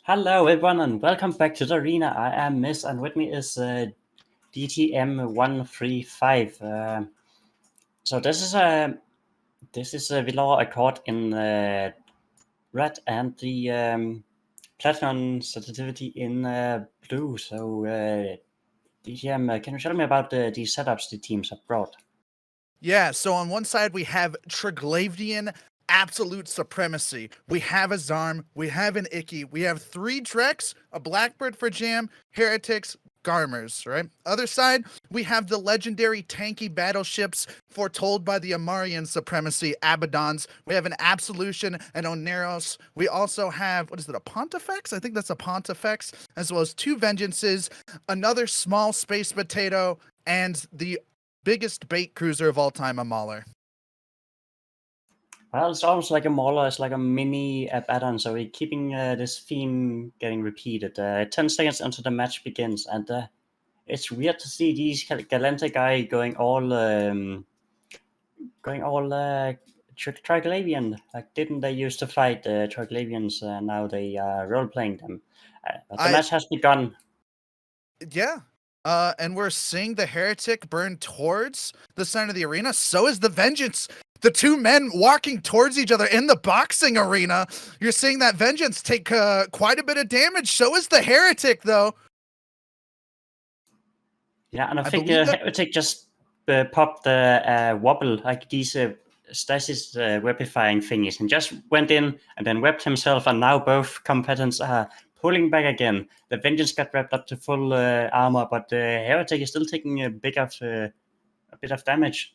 Hello, everyone, and welcome back to the arena. I am Miss, and with me is DTM 135. So this is a Villore Accord in red and the platinum sensitivity in blue. So DTM, can you tell me about the setups the teams have brought? Yeah, so on one side we have Triglavian absolute supremacy. We have a Zarm, we have an Icky, we have 3 Drex, a Blackbird for Jam, Heretics, Garmers, right? Other side, we have the legendary tanky battleships foretold by the Amarian supremacy, Abaddons. We have an Absolution and Oneros. We also have, what is it, a Pontifex? I think that's a Pontifex, as well as 2 Vengeances, another small space potato, and the biggest bait cruiser of all time, a Mauler. Well, it's almost like a Mauler. It's like a mini add-on, so we're keeping this theme getting repeated. 10 seconds until the match begins, and it's weird to see these Galante guy going all Triglavian. Like, didn't they used to fight the Triglavians? Now they are role playing them. But the I match has begun. Yeah. And we're seeing the heretic burn towards the center of the arena. So is the vengeance. The 2 men walking towards each other in the boxing arena. You're seeing that vengeance take quite a bit of damage. So is the heretic, though. Yeah, and I I think believe that. Heretic just popped the wobble, like these stasis webifying thingies, and just went in and then webbed himself, and now both combatants are pulling back again. The Vengeance got wrapped up to full armor, but the Heretic is still taking a bit of damage.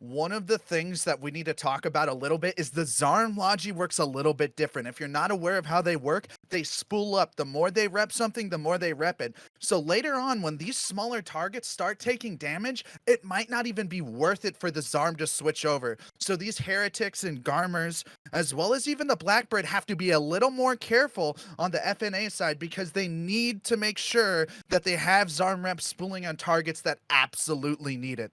One of the things that we need to talk about a little bit is the Zarm Logi works a little bit different. If you're not aware of how they work, they spool up. The more they rep something, the more they rep it. So later on, when these smaller targets start taking damage, it might not even be worth it for the Zarm to switch over. So these heretics and Garmers, as well as even the Blackbird, have to be a little more careful on the FNA side because they need to make sure that they have Zarm reps spooling on targets that absolutely need it.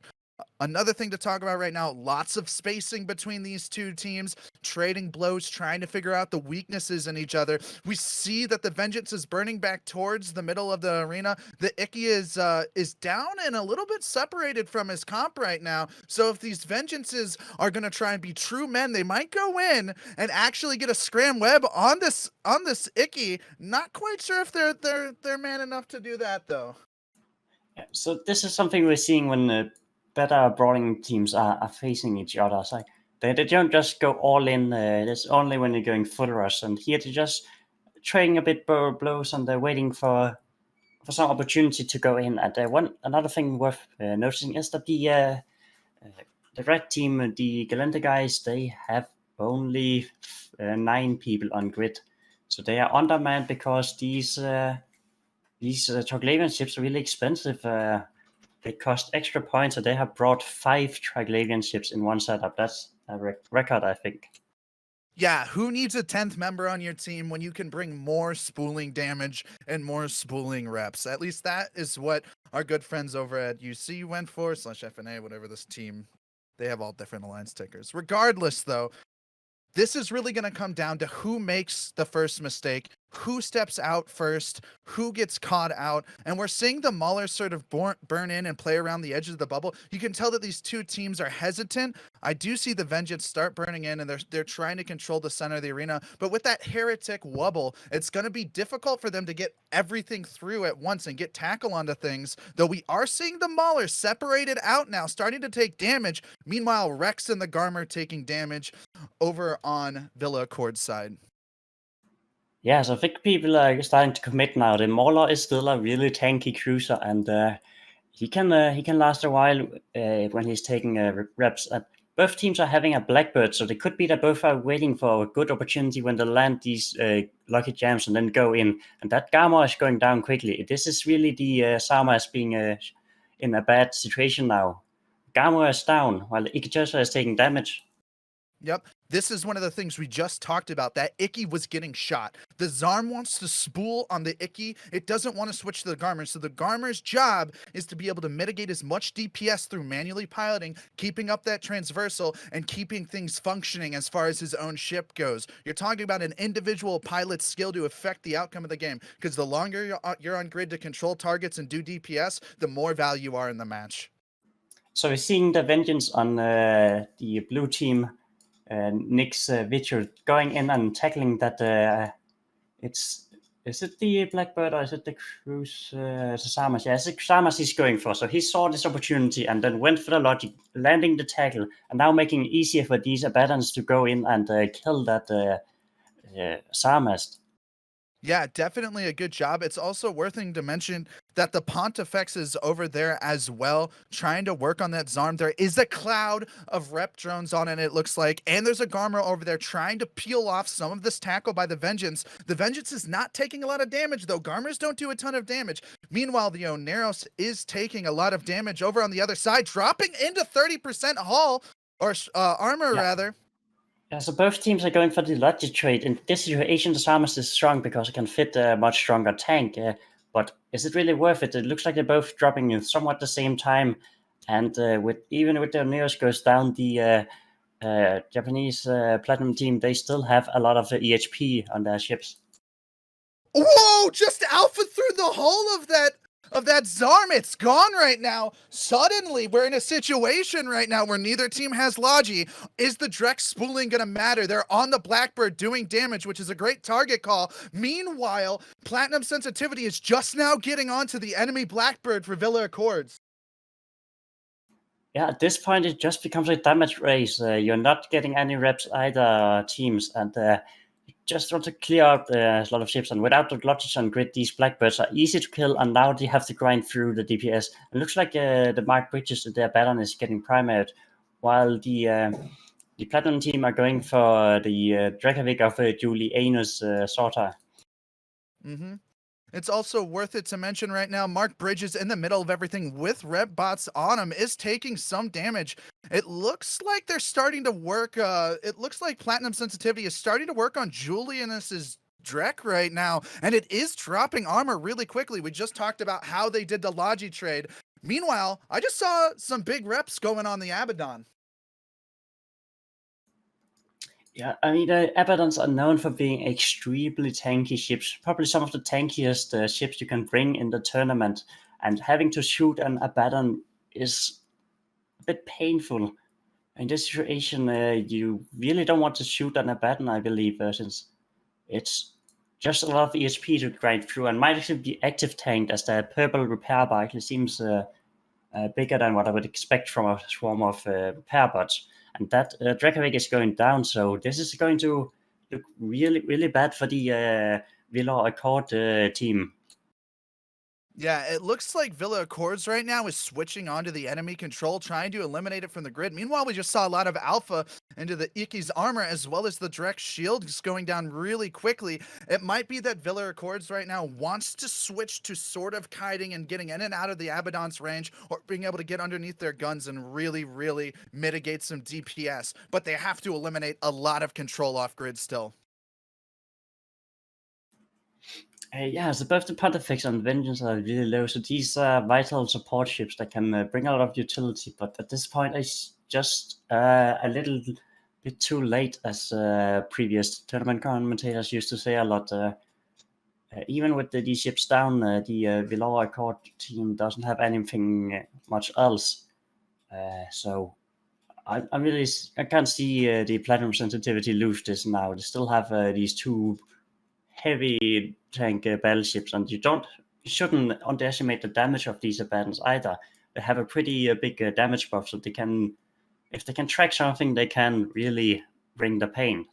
Another thing to talk about right now, lots of spacing between these 2 teams, trading blows, trying to figure out the weaknesses in each other. We see that the Vengeance is burning back towards the middle of the arena. The Icky is down and a little bit separated from his comp right now. So if these Vengeances are going to try and be true men, they might go in and actually get a scram web on this Icky. Not quite sure if they're man enough to do that, though. Yeah, so this is something we're seeing when better brawling teams are facing each other. So they don't just go all in. It's only when they're going full rush, and here they're just trading a bit blows, and they're waiting for some opportunity to go in. And another thing worth noticing is that the red team, the Galente guys, they have only 9 people on grid, so they are undermanned because these Troglavian ships are really expensive. They cost extra points, so they have brought 5 Triglavian ships in one setup. That's a record, I think. Yeah, who needs a 10th member on your team when you can bring more spooling damage and more spooling reps? At least that is what our good friends over at UC went for, /FNA, whatever this team. They have all different alliance tickers. Regardless, though, this is really going to come down to who makes the first mistake, who steps out first, who gets caught out. And we're seeing the Maulers sort of burn in and play around the edges of the bubble. You can tell that these 2 teams are hesitant. I do see the Vengeance start burning in, and they're trying to control the center of the arena. But with that heretic wobble, it's going to be difficult for them to get everything through at once and get tackle onto things. Though we are seeing the Maulers separated out now, starting to take damage. Meanwhile, Rex and the Garmer taking damage over on Villa Accord's side. Yeah, so I think people are starting to commit now. The Mauler is still a really tanky cruiser, and he can last a while when he's taking reps. Both teams are having a Blackbird, so they could be that both are waiting for a good opportunity when they land these lucky jams and then go in. And that Gamma is going down quickly. This is really the Sama is being in a bad situation now. Gamma is down while the Ikijosa is taking damage. Yep. This is one of the things we just talked about. That Icky was getting shot. The Zarm wants to spool on the Icky. It doesn't want to switch to the Garmer. So the Garmer's job is to be able to mitigate as much DPS through manually piloting, keeping up that transversal, and keeping things functioning as far as his own ship goes. You're talking about an individual pilot's skill to affect the outcome of the game, because the longer you're on grid to control targets and do DPS, the more value you are in the match. So we're seeing the vengeance on the blue team, Nick's Vigil, going in and tackling that. Is it the Blackbird or is it the Cruise Sasamas? Yeah, it's the Sasamas he's going for. So he saw this opportunity and then went for the logic, landing the tackle, and now making it easier for these Abaddons to go in and kill that Sarmast. Yeah, definitely a good job. It's also worth to mention that the Pontifex is over there as well, trying to work on that Zarm. There is a cloud of rep drones on it, it looks like, and there's a Garmer over there trying to peel off some of this tackle by the Vengeance. The Vengeance is not taking a lot of damage, though. Garmers don't do a ton of damage. Meanwhile, the Oneros is taking a lot of damage over on the other side, dropping into 30% hull, or armor, Yeah. rather. Yeah, so both teams are going for the logic trade. In this situation, the Samus is strong because it can fit a much stronger tank. But is it really worth it? It looks like they're both dropping in somewhat the same time. And even with their Neos goes down, the Japanese Platinum team, they still have a lot of EHP on their ships. Whoa! Just alpha through the hull of that Zarm. It's gone right now. Suddenly, we're in a situation right now where neither team has Logi. Is the Drex spooling gonna matter? They're on the Blackbird doing damage, which is a great target call. Meanwhile, Platinum Sensitivity is just now getting onto the enemy Blackbird for Villa Accords. Yeah, at this point, it just becomes a damage race. You're not getting any reps either teams, and you just want to clear out a lot of ships. And without the Logic on grid, these Blackbirds are easy to kill, and now they have to grind through the DPS. It looks like the Mark Bridges, their Baron, is getting primared, while the Platinum team are going for the Dracovic of Julianus Sorta. Mm-hmm. It's also worth it to mention right now, Mark Bridges in the middle of everything with rep bots on him is taking some damage. It looks like they're starting to work, it looks like Platinum Sensitivity is starting to work on Julianus's Drek right now, and it is dropping armor really quickly. We just talked about how they did the Logi trade. Meanwhile, I just saw some big reps going on the Abaddon. Yeah, I mean, the Abaddons are known for being extremely tanky ships, probably some of the tankiest ships you can bring in the tournament. And having to shoot an Abaddon is a bit painful. In this situation, you really don't want to shoot an Abaddon, I believe, since it's just a lot of ESP to grind through, and might actually be active tanked, as the purple repair bar actually seems bigger than what I would expect from a swarm of repair bots. And that Dracovic is going down, so this is going to look really, really bad for the Villore Accord team. Yeah, it looks like Villa Accords right now is switching onto the enemy control, trying to eliminate it from the grid. Meanwhile, we just saw a lot of alpha into the Iki's armor, as well as the direct shield just going down really quickly. It might be that Villa Accords right now wants to switch to sort of kiting and getting in and out of the Abaddon's range, or being able to get underneath their guns and really, really mitigate some DPS. But they have to eliminate a lot of control off grid still. Yeah, so both the Pontifex and Vengeance are really low, so these are vital support ships that can bring a lot of utility, but at this point it's just a little bit too late, as previous tournament commentators used to say a lot. Even with these ships down, the Villore Accord team doesn't have anything much else. So I can't see the Platinum Sensitivity lose this now. They still have these two heavy tank battleships, and you shouldn't underestimate the damage of these Abaddons either. They have a pretty big damage buff, so they can, if they can track something, they can really bring the pain.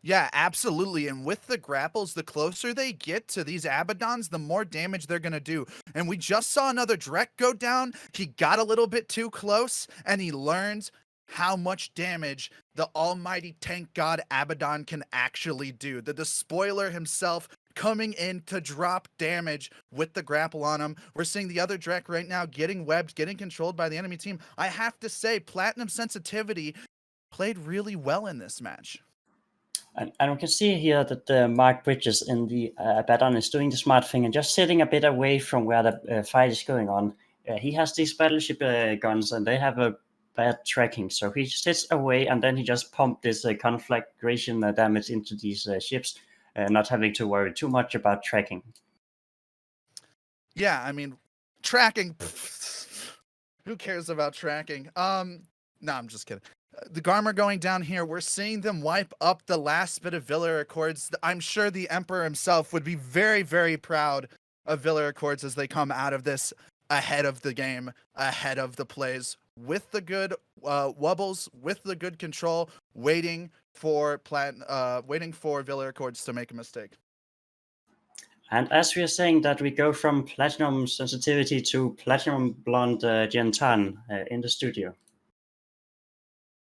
Yeah, absolutely. And with the grapples, the closer they get to these Abaddons, the more damage they're going to do. And we just saw another Drek go down. He got a little bit too close, and he learned how much damage the almighty tank god Abaddon can actually do. The despoiler himself coming in to drop damage with the grapple on him. We're seeing the other Drek right now getting webbed, getting controlled by the enemy team. I have to say, Platinum Sensitivity played really well in this match. And we can see here that Mark Bridges in the Abaddon is doing the smart thing and just sitting a bit away from where the fight is going on. He has these battleship guns and they have a bad tracking, so he sits away and then he just pumped this conflagration damage into these ships, not having to worry too much about tracking. Yeah, I mean, tracking. Who cares about tracking? No, I'm just kidding. The Garmer going down here, we're seeing them wipe up the last bit of Villore Accords. I'm sure the Emperor himself would be very, very proud of Villore Accords as they come out of this ahead of the game, ahead of the plays, with the good wobbles, with the good control, waiting for Villore Accords to make a mistake. And as we are saying that, we go from platinum sensitivity to platinum blonde Gen 10 in the studio.